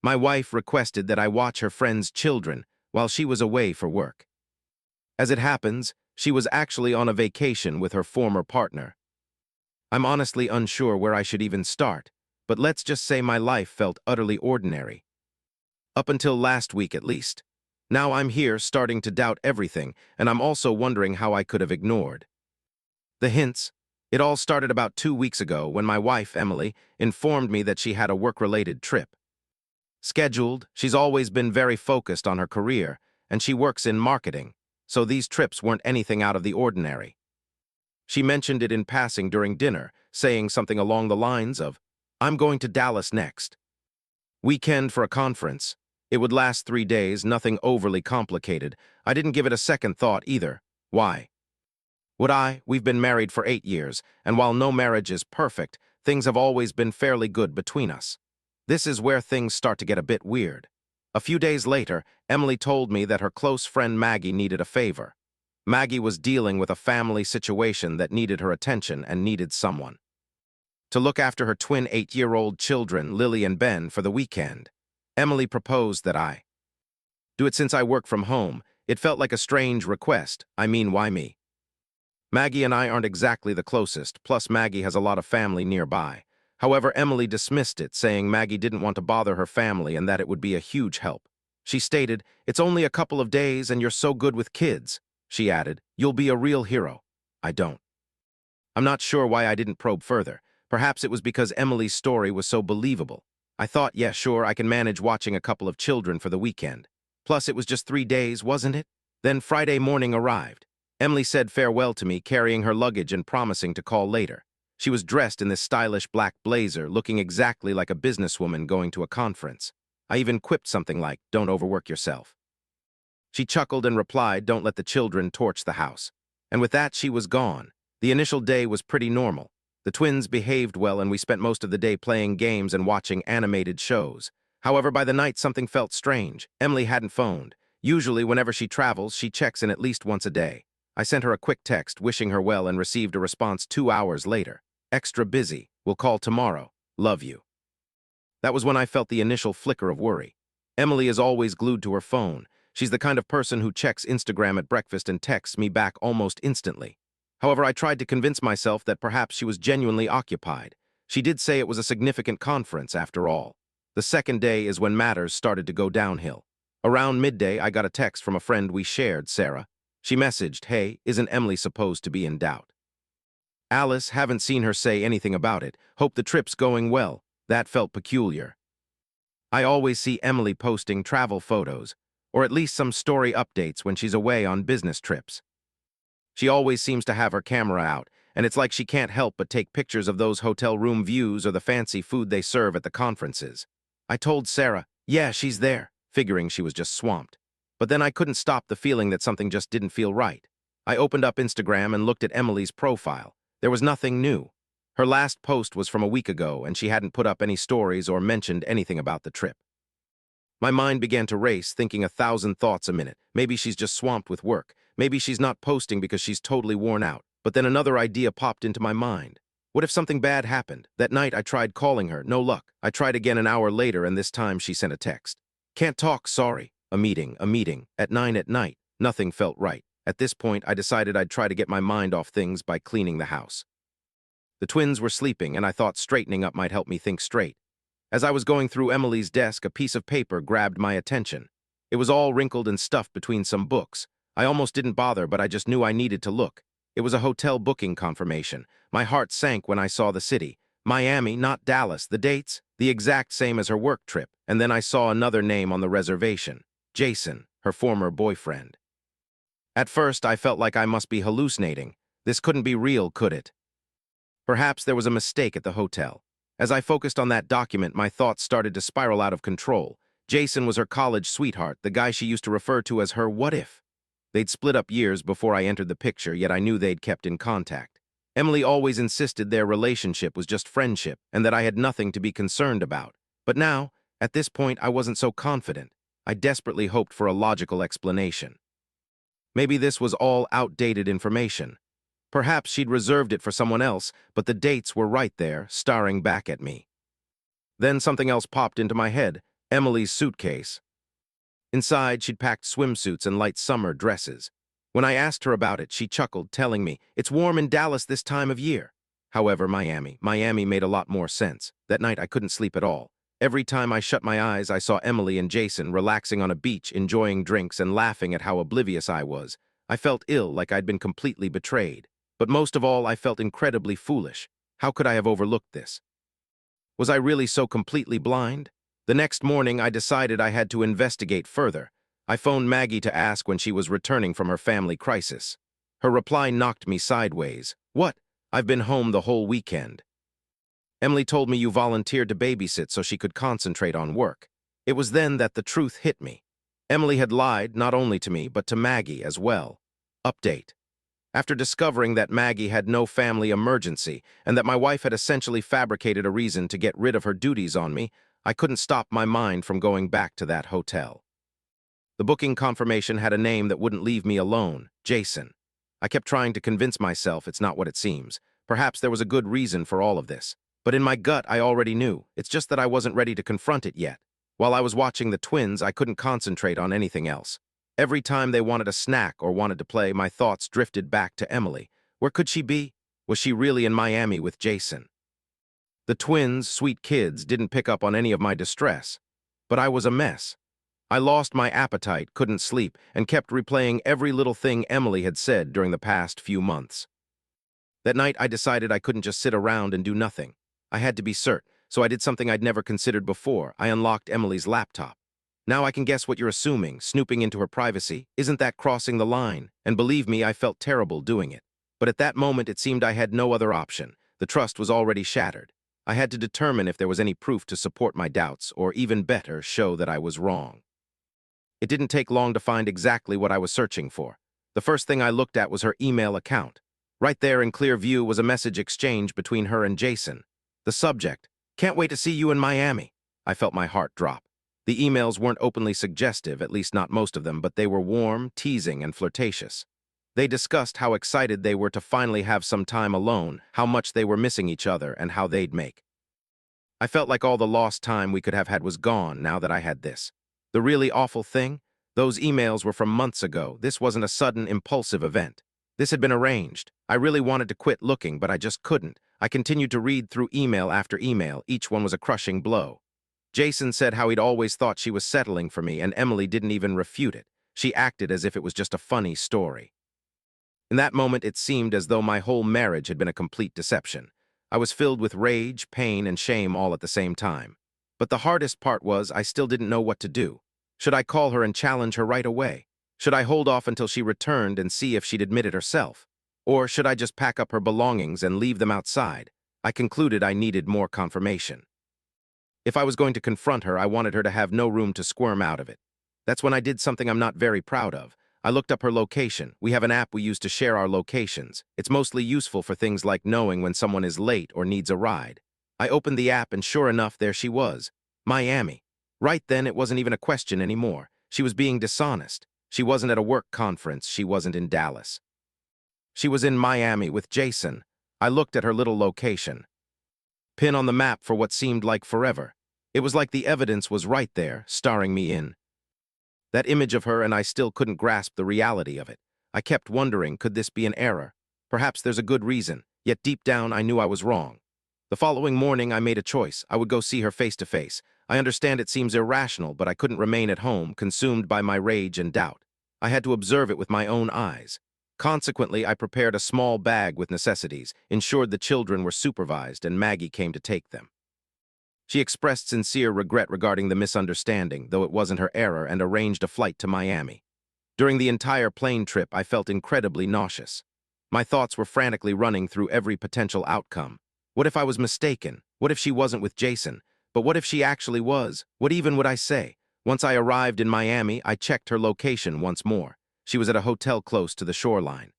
My wife requested that I watch her friend's children while she was away for work. As it happens, she was actually on a vacation with her former partner. I'm honestly unsure where I should even start, but let's just say my life felt utterly ordinary. Up until last week at least. Now I'm here starting to doubt everything, and I'm also wondering how I could have ignored. The hints. It all started about 2 weeks ago when my wife, Emily, informed me that she had a work-related trip. Scheduled, she's always been very focused on her career, and she works in marketing, so these trips weren't anything out of the ordinary. She mentioned it in passing during dinner, saying something along the lines of, "I'm going to Dallas next. Weekend for a conference. It would last 3 days, nothing overly complicated. I didn't give it a second thought either. Why? Would I? We've been married for 8 years, and while no marriage is perfect, things have always been fairly good between us. This is where things start to get a bit weird. A few days later, Emily told me that her close friend Maggie needed a favor. Maggie was dealing with a family situation that needed her attention and needed someone to look after her twin 8-year-old children, Lily and Ben, for the weekend. Emily proposed that I do it since I work from home. It felt like a strange request. I mean, why me? Maggie and I aren't exactly the closest, plus Maggie has a lot of family nearby. However, Emily dismissed it, saying Maggie didn't want to bother her family and that it would be a huge help. She stated, "It's only a couple of days and you're so good with kids." She added, "You'll be a real hero." I don't. I'm not sure why I didn't probe further. Perhaps it was because Emily's story was so believable. I thought, yeah, sure, I can manage watching a couple of children for the weekend. Plus, it was just 3 days, wasn't it? Then Friday morning arrived. Emily said farewell to me, carrying her luggage and promising to call later. She was dressed in this stylish black blazer, looking exactly like a businesswoman going to a conference. I even quipped something like, "Don't overwork yourself." She chuckled and replied, "Don't let the children torch the house." And with that, she was gone. The initial day was pretty normal. The twins behaved well and we spent most of the day playing games and watching animated shows. However, by the night, something felt strange. Emily hadn't phoned. Usually, whenever she travels, she checks in at least once a day. I sent her a quick text wishing her well and received a response 2 hours later. "Extra busy. Will call tomorrow. Love you." That was when I felt the initial flicker of worry. Emily is always glued to her phone. She's the kind of person who checks Instagram at breakfast and texts me back almost instantly. However, I tried to convince myself that perhaps she was genuinely occupied. She did say it was a significant conference, after all. The second day is when matters started to go downhill. Around midday, I got a text from a friend we shared, Sarah. She messaged, "Hey, isn't Emily supposed to be in doubt? Alice, haven't seen her say anything about it. Hope the trip's going well." That felt peculiar. I always see Emily posting travel photos, or at least some story updates when she's away on business trips. She always seems to have her camera out, and it's like she can't help but take pictures of those hotel room views or the fancy food they serve at the conferences. I told Sarah, "Yeah, she's there," figuring she was just swamped. But then I couldn't stop the feeling that something just didn't feel right. I opened up Instagram and looked at Emily's profile. There was nothing new. Her last post was from a week ago, and she hadn't put up any stories or mentioned anything about the trip. My mind began to race, thinking 1,000 thoughts a minute. Maybe she's just swamped with work. Maybe she's not posting because she's totally worn out. But then another idea popped into my mind. What if something bad happened? That night I tried calling her, no luck. I tried again an hour later, and this time she sent a text. "Can't talk, sorry. A meeting, at 9 at night." Nothing felt right. At this point, I decided I'd try to get my mind off things by cleaning the house. The twins were sleeping, and I thought straightening up might help me think straight. As I was going through Emily's desk, a piece of paper grabbed my attention. It was all wrinkled and stuffed between some books. I almost didn't bother, but I just knew I needed to look. It was a hotel booking confirmation. My heart sank when I saw the city. Miami, not Dallas. The dates, the exact same as her work trip. And then I saw another name on the reservation. Jason, her former boyfriend. At first, I felt like I must be hallucinating. This couldn't be real, could it? Perhaps there was a mistake at the hotel. As I focused on that document, my thoughts started to spiral out of control. Jason was her college sweetheart, the guy she used to refer to as her what if. They'd split up years before I entered the picture, yet I knew they'd kept in contact. Emily always insisted their relationship was just friendship and that I had nothing to be concerned about. But now, at this point, I wasn't so confident. I desperately hoped for a logical explanation. Maybe this was all outdated information. Perhaps she'd reserved it for someone else, but the dates were right there, staring back at me. Then something else popped into my head. Emily's suitcase. Inside, she'd packed swimsuits and light summer dresses. When I asked her about it, she chuckled, telling me, "It's warm in Dallas this time of year." However, Miami made a lot more sense. That night, I couldn't sleep at all. Every time I shut my eyes, I saw Emily and Jason relaxing on a beach, enjoying drinks and laughing at how oblivious I was. I felt ill, like I'd been completely betrayed. But most of all, I felt incredibly foolish. How could I have overlooked this? Was I really so completely blind? The next morning, I decided I had to investigate further. I phoned Maggie to ask when she was returning from her family crisis. Her reply knocked me sideways. "What? I've been home the whole weekend." "Emily told me you volunteered to babysit so she could concentrate on work." It was then that the truth hit me. Emily had lied not only to me, but to Maggie as well. Update. After discovering that Maggie had no family emergency and that my wife had essentially fabricated a reason to get rid of her duties on me, I couldn't stop my mind from going back to that hotel. The booking confirmation had a name that wouldn't leave me alone: Jason. I kept trying to convince myself it's not what it seems. Perhaps there was a good reason for all of this. But in my gut, I already knew. It's just that I wasn't ready to confront it yet. While I was watching the twins, I couldn't concentrate on anything else. Every time they wanted a snack or wanted to play, my thoughts drifted back to Emily. Where could she be? Was she really in Miami with Jason? The twins, sweet kids, didn't pick up on any of my distress. But I was a mess. I lost my appetite, couldn't sleep, and kept replaying every little thing Emily had said during the past few months. That night, I decided I couldn't just sit around and do nothing. I had to be cert, so I did something I'd never considered before. I unlocked Emily's laptop. Now I can guess what you're assuming, snooping into her privacy. Isn't that crossing the line? And believe me, I felt terrible doing it. But at that moment, it seemed I had no other option. The trust was already shattered. I had to determine if there was any proof to support my doubts, or even better, show that I was wrong. It didn't take long to find exactly what I was searching for. The first thing I looked at was her email account. Right there in clear view was a message exchange between her and Jason. The subject: "Can't wait to see you in Miami." I felt my heart drop. The emails weren't openly suggestive, at least not most of them, but they were warm, teasing, and flirtatious. They discussed how excited they were to finally have some time alone, how much they were missing each other, and how they'd make. I felt like all the lost time we could have had was gone now that I had this. The really awful thing? Those emails were from months ago. This wasn't a sudden, impulsive event. This had been arranged. I really wanted to quit looking, but I just couldn't. I continued to read through email after email. Each one was a crushing blow. Jason said how he'd always thought she was settling for me, and Emily didn't even refute it. She acted as if it was just a funny story. In that moment, it seemed as though my whole marriage had been a complete deception. I was filled with rage, pain, and shame all at the same time. But the hardest part was I still didn't know what to do. Should I call her and challenge her right away? Should I hold off until she returned and see if she'd admit it herself? Or should I just pack up her belongings and leave them outside? I concluded I needed more confirmation. If I was going to confront her, I wanted her to have no room to squirm out of it. That's when I did something I'm not very proud of. I looked up her location. We have an app we use to share our locations. It's mostly useful for things like knowing when someone is late or needs a ride. I opened the app and sure enough, there she was. Miami. Right then, it wasn't even a question anymore. She was being dishonest. She wasn't at a work conference. She wasn't in Dallas. She was in Miami with Jason. I looked at her little location. Pin on the map for what seemed like forever. It was like the evidence was right there, starring me in. That image of her, and I still couldn't grasp the reality of it. I kept wondering, could this be an error? Perhaps there's a good reason, yet deep down I knew I was wrong. The following morning I made a choice. I would go see her face to face. I understand it seems irrational, but I couldn't remain at home, consumed by my rage and doubt. I had to observe it with my own eyes. Consequently, I prepared a small bag with necessities, ensured the children were supervised, and Maggie came to take them. She expressed sincere regret regarding the misunderstanding, though it wasn't her error, and arranged a flight to Miami. During the entire plane trip, I felt incredibly nauseous. My thoughts were frantically running through every potential outcome. What if I was mistaken? What if she wasn't with Jason? But what if she actually was? What even would I say? Once I arrived in Miami, I checked her location once more. She was at a hotel close to the shoreline.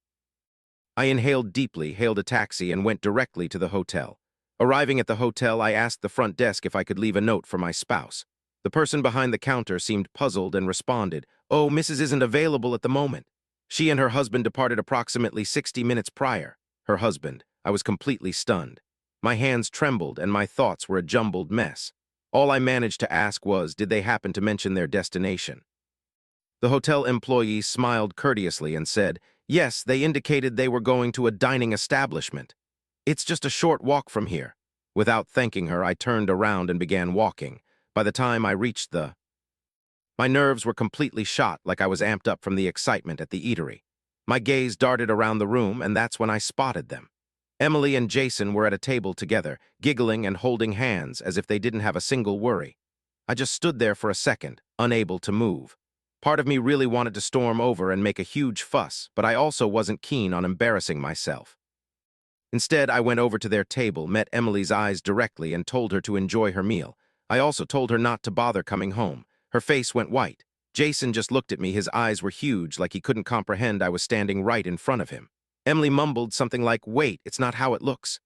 I inhaled deeply, hailed a taxi, and went directly to the hotel. Arriving at the hotel, I asked the front desk if I could leave a note for my spouse. The person behind the counter seemed puzzled and responded, "Oh, Mrs. isn't available at the moment. She and her husband departed approximately 60 minutes prior." Her husband. I was completely stunned. My hands trembled and my thoughts were a jumbled mess. All I managed to ask was, did they happen to mention their destination? The hotel employee smiled courteously and said, yes, they indicated they were going to a dining establishment. It's just a short walk from here. Without thanking her, I turned around and began walking. By the time I reached my nerves were completely shot, like I was amped up from the excitement at the eatery. My gaze darted around the room, and that's when I spotted them. Emily and Jason were at a table together, giggling and holding hands as if they didn't have a single worry. I just stood there for a second, unable to move. Part of me really wanted to storm over and make a huge fuss, but I also wasn't keen on embarrassing myself. Instead, I went over to their table, met Emily's eyes directly, and told her to enjoy her meal. I also told her not to bother coming home. Her face went white. Jason just looked at me. His eyes were huge, like he couldn't comprehend I was standing right in front of him. Emily mumbled something like, wait, it's not how it looks.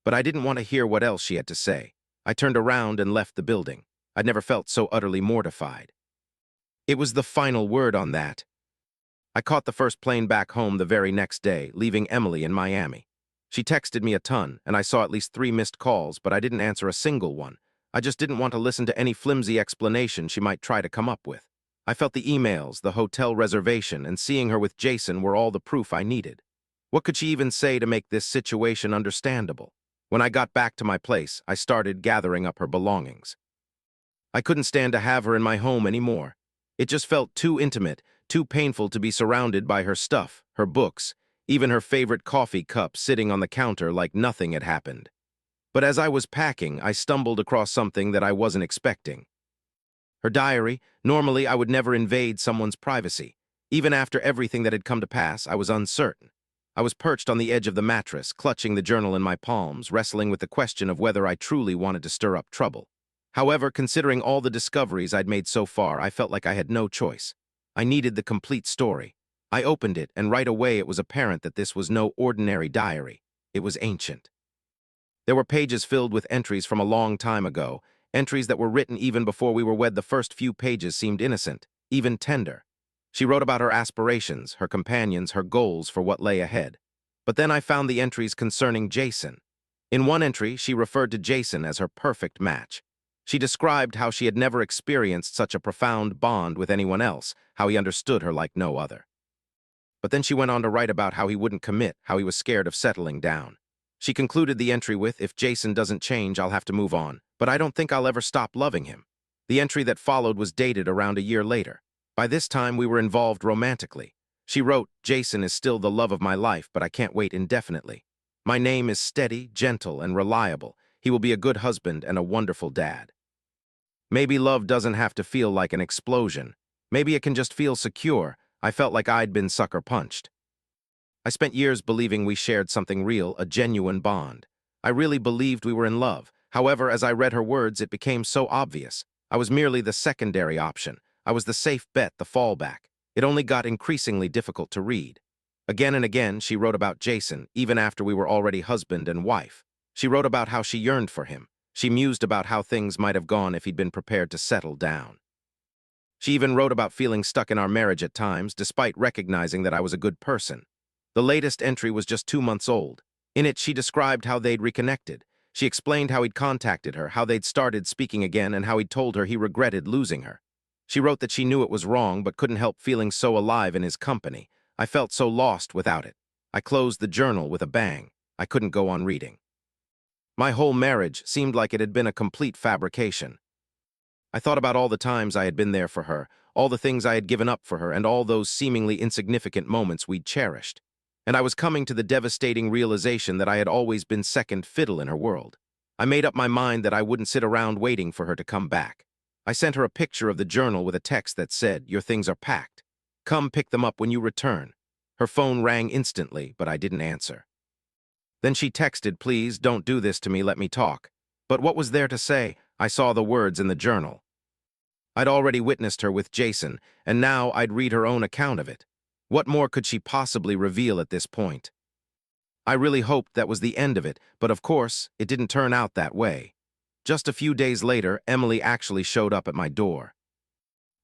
But I didn't want to hear what else she had to say. I turned around and left the building. I'd never felt so utterly mortified. It was the final word on that. I caught the first plane back home the very next day, leaving Emily in Miami. She texted me a ton, and I saw at least 3 missed calls, but I didn't answer a single one. I just didn't want to listen to any flimsy explanation she might try to come up with. I felt the emails, the hotel reservation, and seeing her with Jason were all the proof I needed. What could she even say to make this situation understandable? When I got back to my place, I started gathering up her belongings. I couldn't stand to have her in my home anymore. It just felt too intimate, too painful to be surrounded by her stuff, her books, even her favorite coffee cup sitting on the counter like nothing had happened. But as I was packing, I stumbled across something that I wasn't expecting. Her diary. Normally, I would never invade someone's privacy. Even after everything that had come to pass, I was uncertain. I was perched on the edge of the mattress, clutching the journal in my palms, wrestling with the question of whether I truly wanted to stir up trouble. However, considering all the discoveries I'd made so far, I felt like I had no choice. I needed the complete story. I opened it, and right away it was apparent that this was no ordinary diary. It was ancient. There were pages filled with entries from a long time ago, entries that were written even before we were wed. The first few pages seemed innocent, even tender. She wrote about her aspirations, her companions, her goals for what lay ahead. But then I found the entries concerning Jason. In one entry, she referred to Jason as her perfect match. She described how she had never experienced such a profound bond with anyone else, how he understood her like no other. But then she went on to write about how he wouldn't commit, how he was scared of settling down. She concluded the entry with, if Jason doesn't change, I'll have to move on, but I don't think I'll ever stop loving him. The entry that followed was dated around a year later. By this time, we were involved romantically. She wrote, Jason is still the love of my life, but I can't wait indefinitely. My name is steady, gentle, and reliable. He will be a good husband and a wonderful dad. Maybe love doesn't have to feel like an explosion. Maybe it can just feel secure. I felt like I'd been sucker punched. I spent years believing we shared something real, a genuine bond. I really believed we were in love. However, as I read her words, it became so obvious. I was merely the secondary option. I was the safe bet, the fallback. It only got increasingly difficult to read. Again and again, she wrote about Jason, even after we were already husband and wife. She wrote about how she yearned for him. She mused about how things might have gone if he'd been prepared to settle down. She even wrote about feeling stuck in our marriage at times, despite recognizing that I was a good person. The latest entry was just 2 months old. In it, she described how they'd reconnected. She explained how he'd contacted her, how they'd started speaking again, and how he'd told her he regretted losing her. She wrote that she knew it was wrong, but couldn't help feeling so alive in his company. I felt so lost without it. I closed the journal with a bang. I couldn't go on reading. My whole marriage seemed like it had been a complete fabrication. I thought about all the times I had been there for her, all the things I had given up for her, and all those seemingly insignificant moments we'd cherished. And I was coming to the devastating realization that I had always been second fiddle in her world. I made up my mind that I wouldn't sit around waiting for her to come back. I sent her a picture of the journal with a text that said, your things are packed. Come pick them up when you return. Her phone rang instantly, but I didn't answer. Then she texted, please don't do this to me, let me talk. But what was there to say? I saw the words in the journal. I'd already witnessed her with Jason, and now I'd read her own account of it. What more could she possibly reveal at this point? I really hoped that was the end of it, but of course, it didn't turn out that way. Just a few days later, Emily actually showed up at my door.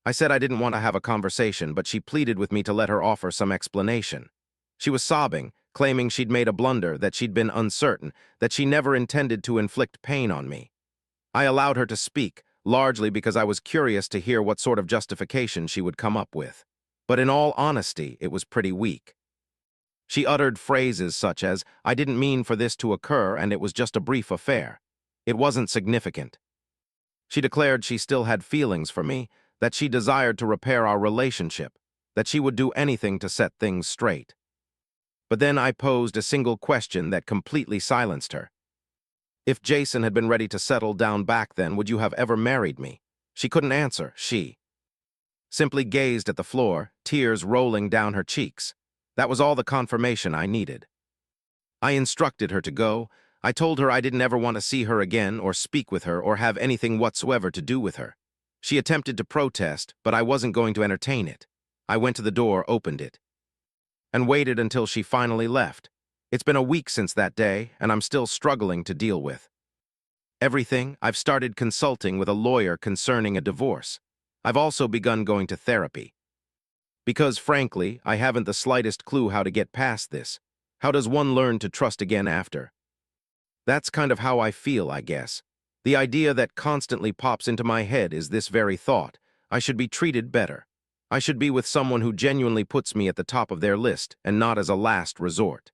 I said I didn't want to have a conversation, but she pleaded with me to let her offer some explanation. She was sobbing, claiming she'd made a blunder, that she'd been uncertain, that she never intended to inflict pain on me. I allowed her to speak, largely because I was curious to hear what sort of justification she would come up with. But in all honesty, it was pretty weak. She uttered phrases such as, "I didn't mean for this to occur and it was just a brief affair. It wasn't significant." She declared she still had feelings for me, that she desired to repair our relationship, that she would do anything to set things straight. But then I posed a single question that completely silenced her. If Jason had been ready to settle down back then, would you have ever married me? She couldn't answer. She simply gazed at the floor, tears rolling down her cheeks. That was all the confirmation I needed. I instructed her to go. I told her I didn't ever want to see her again or speak with her or have anything whatsoever to do with her. She attempted to protest, but I wasn't going to entertain it. I went to the door, opened it, and waited until she finally left. It's been a week since that day, and I'm still struggling to deal with everything. I've started consulting with a lawyer concerning a divorce. I've also begun going to therapy. Because, frankly, I haven't the slightest clue how to get past this. How does one learn to trust again after? That's kind of how I feel, I guess. The idea that constantly pops into my head is this very thought. I should be treated better. I should be with someone who genuinely puts me at the top of their list and not as a last resort.